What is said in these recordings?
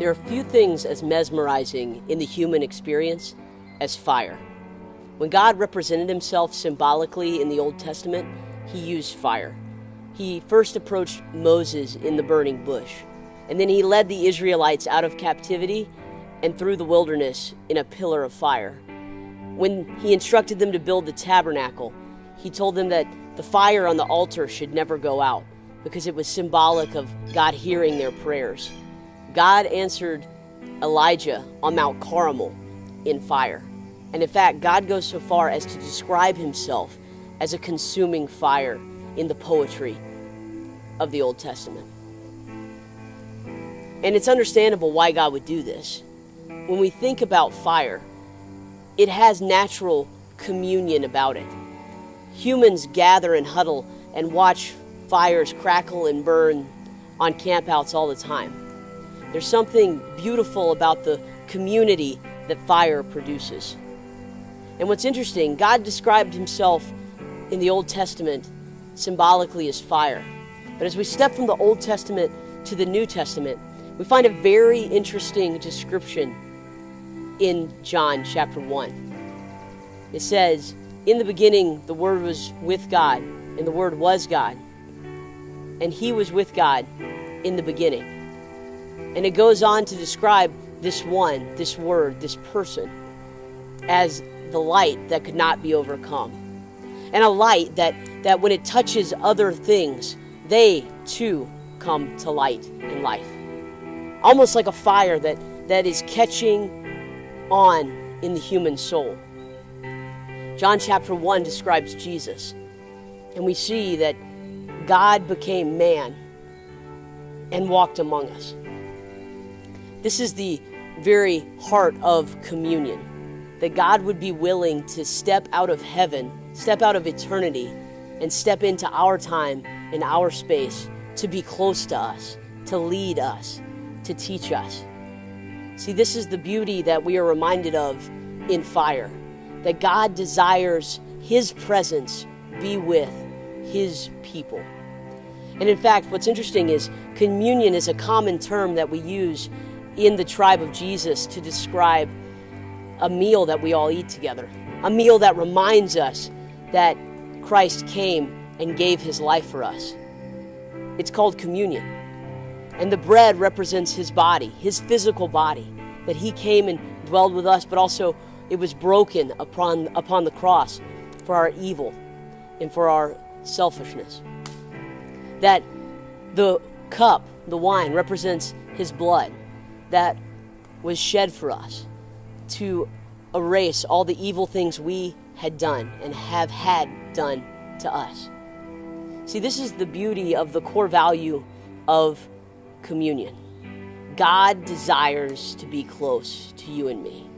There are few things as mesmerizing in the human experience as fire. When God represented himself symbolically in the Old Testament, he used fire. He first approached Moses in the burning bush, and then he led the Israelites out of captivity and through the wilderness in a pillar of fire. When he instructed them to build the tabernacle, he told them that the fire on the altar should never go out because it was symbolic of God hearing their prayers. God answered Elijah on Mount Carmel in fire. And in fact, God goes so far as to describe himself as a consuming fire in the poetry of the Old Testament. And it's understandable why God would do this. When we think about fire, it has natural communion about it. Humans gather and huddle and watch fires crackle and burn on campouts all the time. There's something beautiful about the community that fire produces. And what's interesting, God described himself in the Old Testament symbolically as fire. But as we step from the Old Testament to the New Testament, we find a very interesting description in John chapter 1. It says, "In the beginning, the Word was with God, and the Word was God. And he was with God in the beginning." And it goes on to describe this one, this Word, this person, as the light that could not be overcome. And a light that when it touches other things, they too come to light and life. Almost like a fire that is catching on in the human soul. John chapter 1 describes Jesus. And we see that God became man and walked among us. This is the very heart of communion, that God would be willing to step out of heaven, step out of eternity, and step into our time and our space to be close to us, to lead us, to teach us. See, this is the beauty that we are reminded of in fire, that God desires his presence be with his people. And in fact, what's interesting is communion is a common term that we use in the tribe of Jesus to describe a meal that we all eat together, a meal that reminds us that Christ came and gave his life for us. It's called communion. And the bread represents his body, his physical body, that he came and dwelled with us, but also it was broken upon the cross for our evil and for our selfishness. That the cup, the wine, represents his blood that was shed for us to erase all the evil things we had done and have had done to us. See, this is the beauty of the core value of communion. God desires to be close to you and me.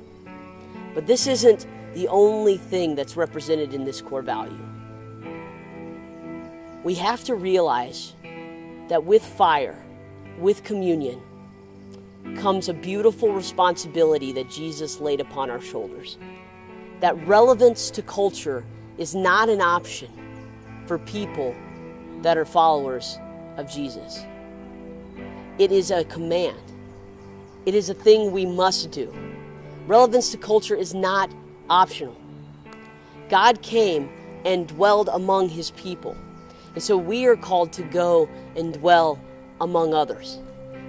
But this isn't the only thing that's represented in this core value. We have to realize that with fire, with communion, comes a beautiful responsibility that Jesus laid upon our shoulders. That relevance to culture is not an option for people that are followers of Jesus. It is a command. It is a thing we must do. Relevance to culture is not optional. God came and dwelled among his people. And so we are called to go and dwell among others,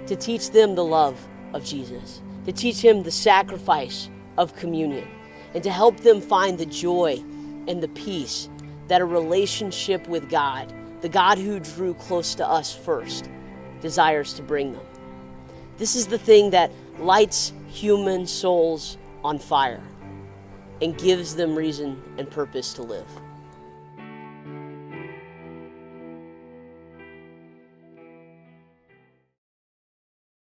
to teach them the love of Jesus, to teach them the sacrifice of communion, and to help them find the joy and the peace that a relationship with God, the God who drew close to us first, desires to bring them. This is the thing that lights human souls on fire and gives them reason and purpose to live.